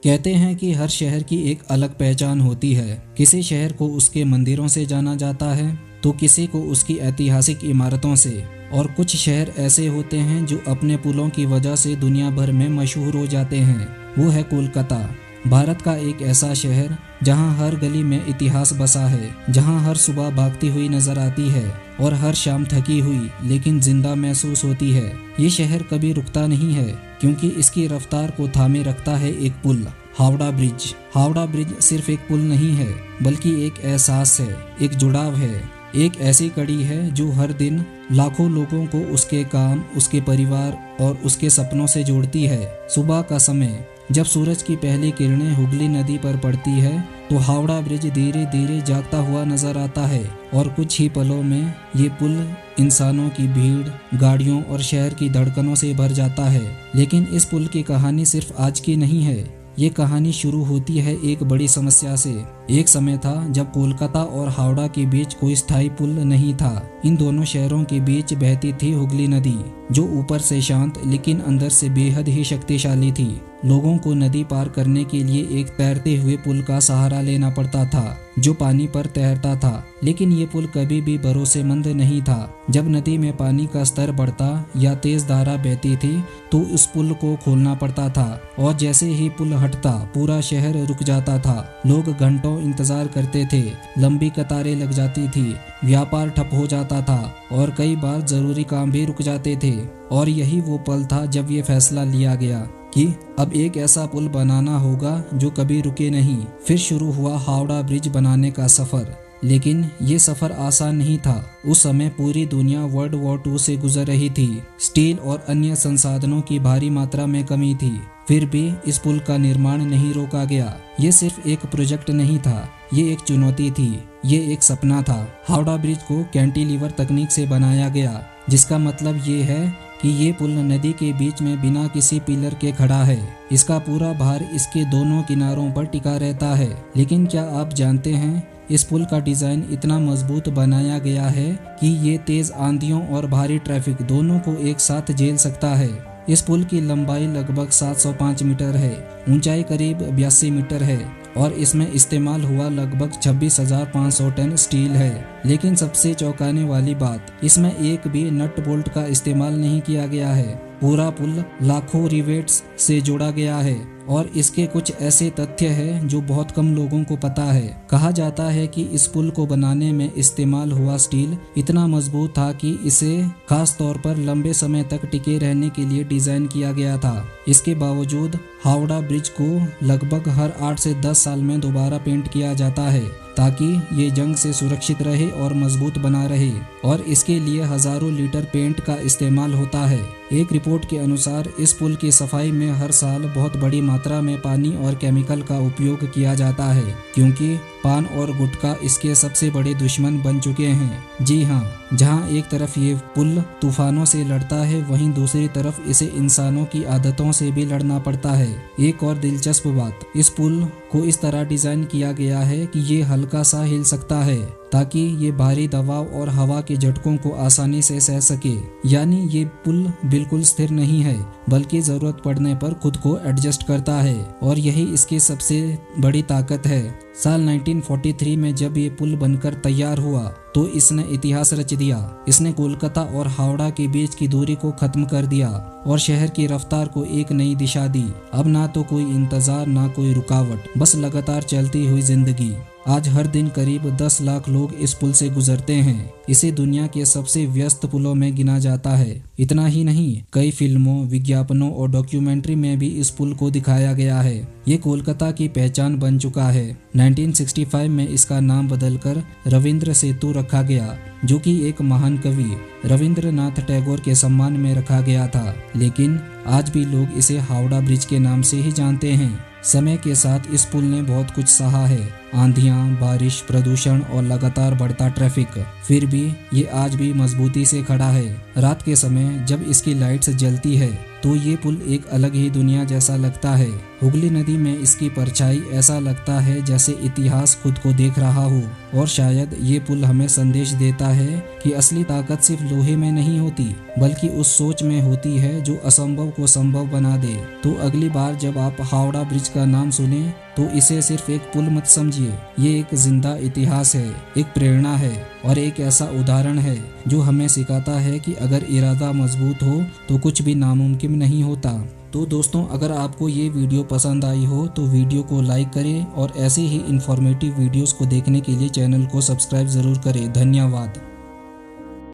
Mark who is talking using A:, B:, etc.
A: कहते हैं कि हर शहर की एक अलग पहचान होती है। किसी शहर को उसके मंदिरों से जाना जाता है तो किसी को उसकी ऐतिहासिक इमारतों से, और कुछ शहर ऐसे होते हैं जो अपने पुलों की वजह से दुनिया भर में मशहूर हो जाते हैं। वो है कोलकाता, भारत का एक ऐसा शहर जहां हर गली में इतिहास बसा है, जहां हर सुबह भागती हुई नजर आती है और हर शाम थकी हुई लेकिन जिंदा महसूस होती है। ये शहर कभी रुकता नहीं है क्योंकि इसकी रफ्तार को थामे रखता है एक पुल, हावड़ा ब्रिज। हावड़ा ब्रिज सिर्फ एक पुल नहीं है बल्कि एक एहसास है, एक जुड़ाव है, एक ऐसी कड़ी है जो हर दिन लाखों लोगों को उसके काम, उसके परिवार और उसके सपनों से जोड़ती है। सुबह का समय जब सूरज की पहली किरणें हुगली नदी पर पड़ती है तो हावड़ा ब्रिज धीरे धीरे जागता हुआ नजर आता है और कुछ ही पलों में ये पुल इंसानों की भीड़, गाड़ियों और शहर की धड़कनों से भर जाता है। लेकिन इस पुल की कहानी सिर्फ आज की नहीं है। ये कहानी शुरू होती है एक बड़ी समस्या से। एक समय था जब कोलकाता और हावड़ा के बीच कोई स्थायी पुल नहीं था। इन दोनों शहरों के बीच बहती थी हुगली नदी, जो ऊपर से शांत लेकिन अंदर से बेहद ही शक्तिशाली थी। लोगों को नदी पार करने के लिए एक तैरते हुए पुल का सहारा लेना पड़ता था जो पानी पर तैरता था, लेकिन ये पुल कभी भी भरोसेमंद नहीं था। जब नदी में पानी का स्तर बढ़ता या तेज धारा बहती थी तो उस पुल को खोलना पड़ता था, और जैसे ही पुल हटता पूरा शहर रुक जाता था। लोग घंटों इंतजार करते थे, लंबी कतारें लग जाती थी, व्यापार ठप हो जाता था और कई बार जरूरी काम भी रुक जाते थे। और यही वो पल था जब ये फैसला लिया गया कि अब एक ऐसा पुल बनाना होगा जो कभी रुके नहीं। फिर शुरू हुआ हावड़ा ब्रिज बनाने का सफर। लेकिन ये सफर आसान नहीं था। उस समय पूरी दुनिया वर्ल्ड वॉर 2 से गुजर रही थी। स्टील और अन्य संसाधनों की भारी मात्रा में कमी थी। फिर भी इस पुल का निर्माण नहीं रोका गया। ये सिर्फ एक प्रोजेक्ट नहीं था, ये एक चुनौती थी, ये एक सपना था। हावड़ा ब्रिज को कैंटिलीवर तकनीक से बनाया गया, जिसका मतलब ये है कि ये पुल नदी के बीच में बिना किसी पिलर के खड़ा है। इसका पूरा भार इसके दोनों किनारों पर टिका रहता है। लेकिन क्या आप जानते हैं, इस पुल का डिजाइन इतना मजबूत बनाया गया है कि ये तेज आंधियों और भारी ट्रैफिक दोनों को एक साथ झेल सकता है। इस पुल की लंबाई लगभग 705 मीटर है, ऊंचाई करीब 82 मीटर है और इसमें इस्तेमाल हुआ लगभग 26,500 टन स्टील है। लेकिन सबसे चौंकाने वाली बात, इसमें एक भी नट बोल्ट का इस्तेमाल नहीं किया गया है। पूरा पुल लाखों रिवेट्स से जोड़ा गया है और इसके कुछ ऐसे तथ्य हैं जो बहुत कम लोगों को पता है। कहा जाता है कि इस पुल को बनाने में इस्तेमाल हुआ स्टील इतना मजबूत था कि इसे खास तौर पर लंबे समय तक टिके रहने के लिए डिजाइन किया गया था। इसके बावजूद हावड़ा ब्रिज को लगभग हर 8 से 10 साल में दोबारा पेंट किया जाता है ताकि ये जंग से सुरक्षित रहे और मजबूत बना रहे, और इसके लिए हजारों लीटर पेंट का इस्तेमाल होता है। एक रिपोर्ट के अनुसार इस पुल की सफाई में हर साल बहुत बड़ी मात्रा में पानी और केमिकल का उपयोग किया जाता है, क्योंकि पान और गुटखा इसके सबसे बड़े दुश्मन बन चुके हैं। जी हाँ, जहाँ एक तरफ ये पुल तूफानों से लड़ता है, वहीं दूसरी तरफ इसे इंसानों की आदतों से भी लड़ना पड़ता है। एक और दिलचस्प बात, इस पुल को इस तरह डिजाइन किया गया है कि ये हल्का सा हिल सकता है ताकि ये भारी दबाव और हवा के झटकों को आसानी से सह सके। यानी ये पुल बिल्कुल स्थिर नहीं है, बल्कि जरूरत पड़ने पर खुद को एडजस्ट करता है, और यही इसकी सबसे बड़ी ताकत है। साल 1943 में जब ये पुल बनकर तैयार हुआ तो इसने इतिहास रच दिया। इसने कोलकाता और हावड़ा के बीच की दूरी को खत्म कर दिया और शहर की रफ्तार को एक नई दिशा दी। अब ना तो कोई इंतजार, ना कोई रुकावट, बस लगातार चलती हुई जिंदगी। आज हर दिन करीब 10 लाख लोग इस पुल से गुजरते हैं। इसे दुनिया के सबसे व्यस्त पुलों में गिना जाता है। इतना ही नहीं, कई फिल्मों, विज्ञापनों और डॉक्यूमेंट्री में भी इस पुल को दिखाया गया है। ये कोलकाता की पहचान बन चुका है। 1965 में इसका नाम बदलकर रविंद्र सेतु रखा गया, जो कि एक महान कवि रविंद्रनाथ टैगोर के सम्मान में रखा गया था। लेकिन आज भी लोग इसे हावड़ा ब्रिज के नाम से ही जानते हैं। समय के साथ इस पुल ने बहुत कुछ सहा है, आंधियां, बारिश, प्रदूषण और लगातार बढ़ता ट्रैफिक, फिर भी ये आज भी मजबूती से खड़ा है। रात के समय जब इसकी लाइट्स जलती है तो ये पुल एक अलग ही दुनिया जैसा लगता है। हुगली नदी में इसकी परछाई ऐसा लगता है जैसे इतिहास खुद को देख रहा हो, और शायद ये पुल हमें संदेश देता है कि असली ताकत सिर्फ लोहे में नहीं होती, बल्कि उस सोच में होती है जो असंभव को संभव बना दे। तो अगली बार जब आप हावड़ा ब्रिज का नाम सुने तो इसे सिर्फ एक पुल मत समझिए, ये एक जिंदा इतिहास है, एक प्रेरणा है और एक ऐसा उदाहरण है जो हमें सिखाता है कि अगर इरादा मजबूत हो तो कुछ भी नामुमकिन नहीं होता। तो दोस्तों, अगर आपको ये वीडियो पसंद आई हो तो वीडियो को लाइक करें और ऐसे ही इंफॉर्मेटिव वीडियोस को देखने के लिए चैनल को सब्सक्राइब ज़रूर करें। धन्यवाद।